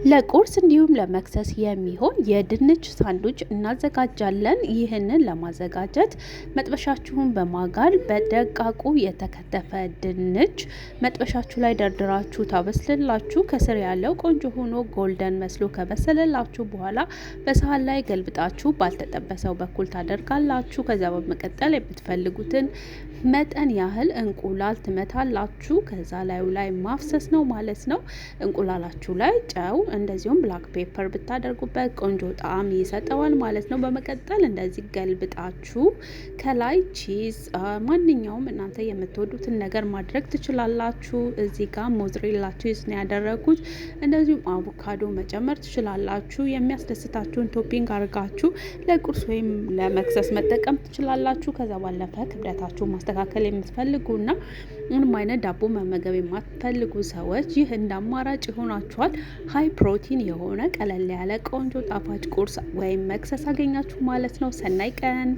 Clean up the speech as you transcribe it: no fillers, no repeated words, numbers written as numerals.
ለቁርስ እንዲሁም ለመክሰስ የሚሆን የድንች ሳንዱች እናዘጋጃለን። ይህንን ለማዘጋጀት መጥበሻችሁን በማጋል በደቃቁ የተከተፈ ድንች መጥበሻችሁ ላይ ደርድራችሁ ታበስልላችሁ። ከስር ያለው ቆንጆ ሆኖ ጎልደን መስሎ ከበሰለላችሁ በኋላ በሳህን ላይ ገልብጣችሁ ባልተጠበሰው በኩል ታደርጋላችሁ። ከዛ በመቀጠል የምትፈልጉትን መጠን ያህል እንቁላል ትመታላችሁ። ከዛ ላዩ ላይ ማፍሰስ ነው ማለት ነው። እንቁላላችሁ ላይ ጨው እንደዚሁም ብላክ ፔፐር ብታደርጉበት ቆንጆ ጣዕም ይሰጠዋል ማለት ነው። በመቀጠል እንደዚህ ገልብጣችሁ ከላይ ቺዝ ማንኛውም እናንተ የምትወዱትን ነገር ማድረግ ትችላላችሁ። እዚህ ጋር ሞዝሬላ ቺዝ ነው ያደረጉት። እንደዚሁም አቮካዶ መጨመር ትችላላችሁ። የሚያስደስታችሁን ቶፒንግ አድርጋችሁ ለቁርስ ወይም ለመክሰስ መጠቀም ትችላላችሁ። ከዛ ባለፈ ክብደታችሁ ማስተካከል የምትፈልጉና ምንም አይነት ዳቦ መመገብ የማትፈልጉ ሰዎች ይህ እንደ አማራጭ ይሆናችኋል። ሀይ ፕሮቲን የሆነ ቀለል ያለ ቆንጆ ጣፋጭ ቁርስ ወይም መክሰስ አገኛችሁ ማለት ነው። ሰናይ ቀን።